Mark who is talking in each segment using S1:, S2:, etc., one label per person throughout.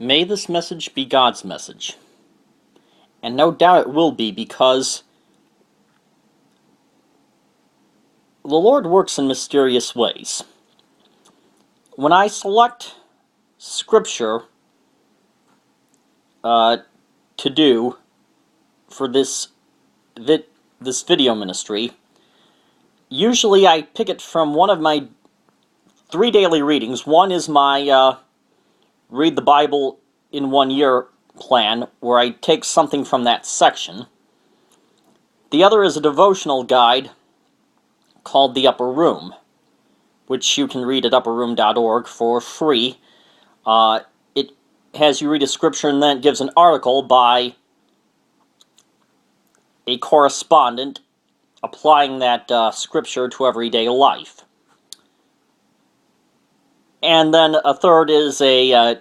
S1: May this message be God's message. And no doubt it will be, because the Lord works in mysterious ways. When I select scripture to do for this video ministry, usually I pick it from one of my 3 daily readings. One is my Read the Bible in 1 year plan, where I take something from that section. The other is a devotional guide called The Upper Room, which you can read at upperroom.org for free. It has you read a scripture, and then it gives an article by a correspondent applying that scripture to everyday life. And then a third is a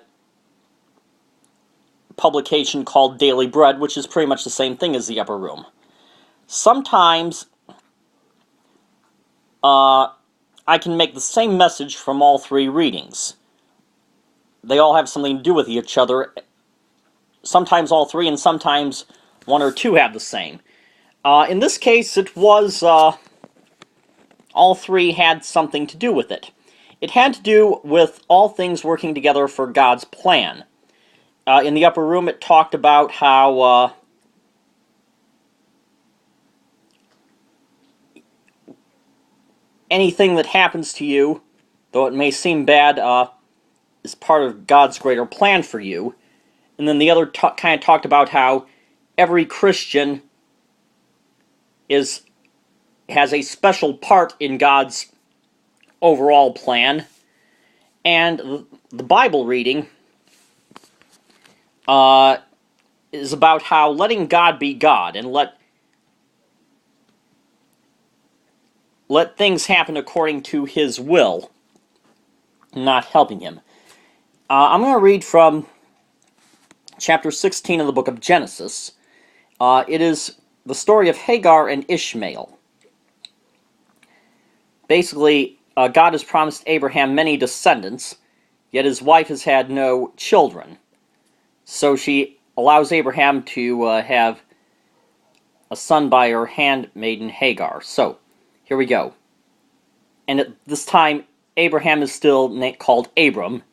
S1: publication called Daily Bread, which is pretty much the same thing as The Upper Room. Sometimes I can make the same message from all 3 readings. They all have something to do with each other. Sometimes all 3, and sometimes 1 or 2 have the same. In this case, it was all 3 had something to do with it. It had to do with all things working together for God's plan. In The Upper Room, it talked about how anything that happens to you, though it may seem bad, is part of God's greater plan for you. And then the other kind of talked about how every Christian has a special part in God's overall plan. And the Bible reading is about how letting God be God and let things happen according to His will, not helping Him. I'm going to read from chapter 16 of the book of Genesis. It is the story of Hagar and Ishmael. Basically, God has promised Abraham many descendants, yet his wife has had no children. So she allows Abraham to have a son by her handmaiden Hagar. So, here we go. And at this time, Abraham is still called Abram.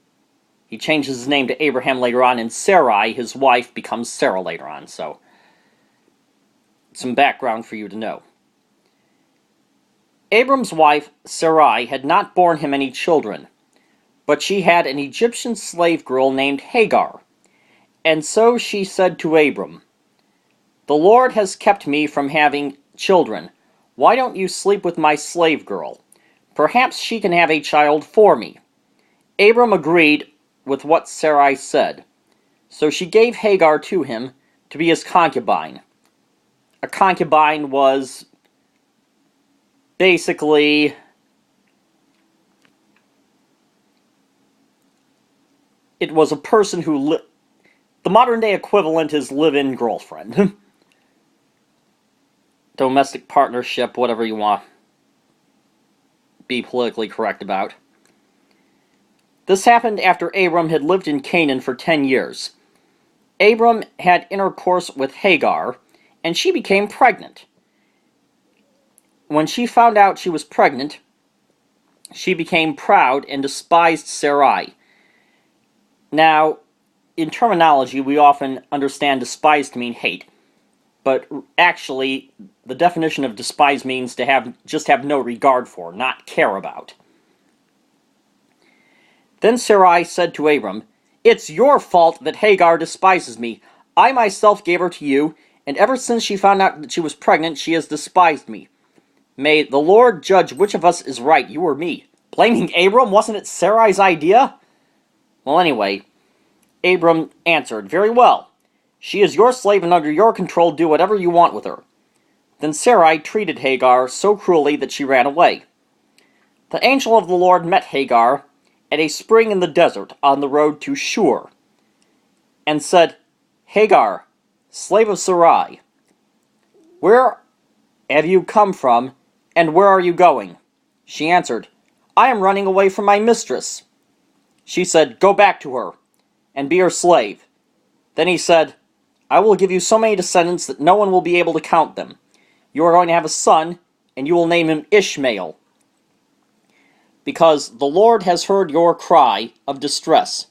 S1: He changes his name to Abraham later on, and Sarai, his wife, becomes Sarah later on. So, some background for you to know. Abram's wife, Sarai, had not borne him any children, but she had an Egyptian slave girl named Hagar. And so she said to Abram, "The Lord has kept me from having children. Why don't you sleep with my slave girl? Perhaps she can have a child for me." Abram agreed with what Sarai said, so she gave Hagar to him to be his concubine. A concubine was basically it was a person who the modern day equivalent is live-in girlfriend. Domestic partnership, whatever you want to be politically correct about. This happened after Abram had lived in Canaan for 10 years. Abram had intercourse with Hagar, and she became pregnant. When she found out she was pregnant, she became proud and despised Sarai. Now, in terminology, we often understand despise to mean hate, but actually, the definition of despise means to just have no regard for, not care about. Then Sarai said to Abram, "It's your fault that Hagar despises me. I myself gave her to you, and ever since she found out that she was pregnant, she has despised me. May the Lord judge which of us is right, you or me." Blaming Abram? Wasn't it Sarai's idea? Well, anyway, Abram answered, "Very well. She is your slave and under your control. Do whatever you want with her." Then Sarai treated Hagar so cruelly that she ran away. The angel of the Lord met Hagar at a spring in the desert on the road to Shur, and said, "Hagar, slave of Sarai, where have you come from, and where are you going?" She answered, "I am running away from my mistress." She said, "Go back to her, and be her slave. Then he said, I will give you so many descendants that no one will be able to count them. You are going to have a son, and you will name him Ishmael, because the Lord has heard your cry of distress.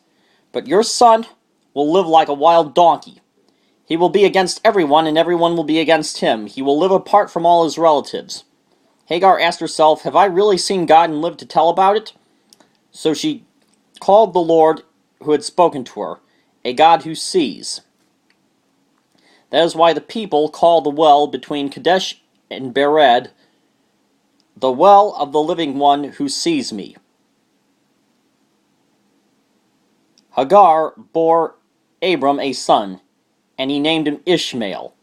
S1: But your son will live like a wild donkey. He will be against everyone, and everyone will be against him. He will live apart from all his relatives. Hagar asked herself, have I really seen God and lived to tell about it? So she called the Lord who had spoken to her, a God who sees. That is why the people call the well between Kadesh and Bered, the well of the living one who sees me. Hagar bore Abram a son, and he named him Ishmael.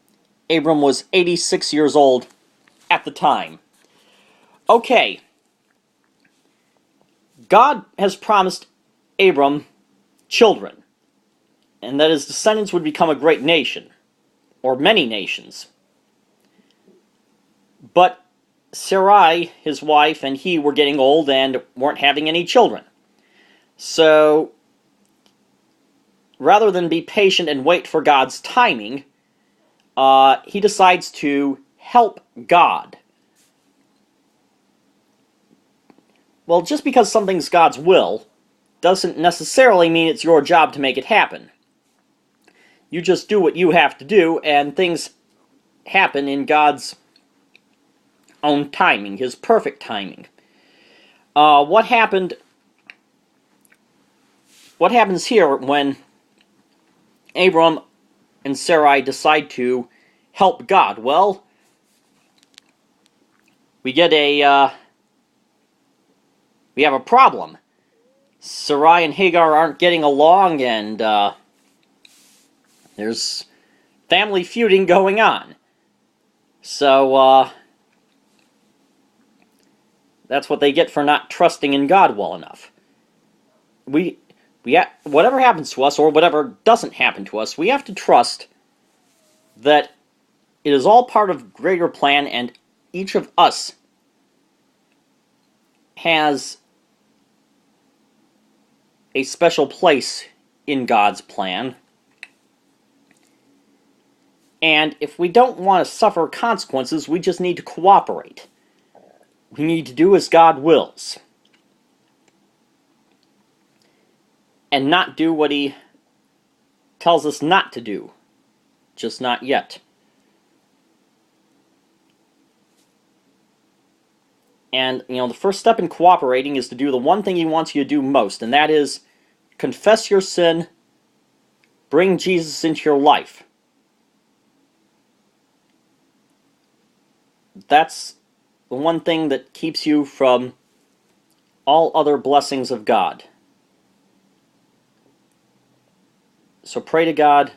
S1: Abram was 86 years old at the time. Okay. God has promised Abram children, and that his descendants would become a great nation, or many nations. But Sarai, his wife, and he were getting old and weren't having any children. So, rather than be patient and wait for God's timing, he decides to help God. Well, just because something's God's will doesn't necessarily mean it's your job to make it happen. You just do what you have to do, and things happen in God's own timing, his perfect timing. What happens here when Abram and Sarai decide to help God? Well, we have a problem. Sarai and Hagar aren't getting along, and there's family feuding going on. So, that's what they get for not trusting in God well enough. Whatever happens to us, or whatever doesn't happen to us, we have to trust that it is all part of a greater plan, and each of us has a special place in God's plan. And if we don't want to suffer consequences, we just need to cooperate. We need to do as God wills, and not do what he tells us not to do. Just not yet. And, the first step in cooperating is to do the one thing he wants you to do most, and that is confess your sin, bring Jesus into your life. That's the one thing that keeps you from all other blessings of God. So pray to God,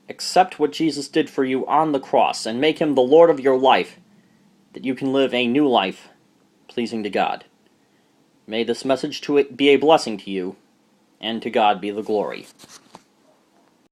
S1: accept what Jesus did for you on the cross, and make him the Lord of your life, that you can live a new life pleasing to God. May this message be a blessing to you, and to God be the glory.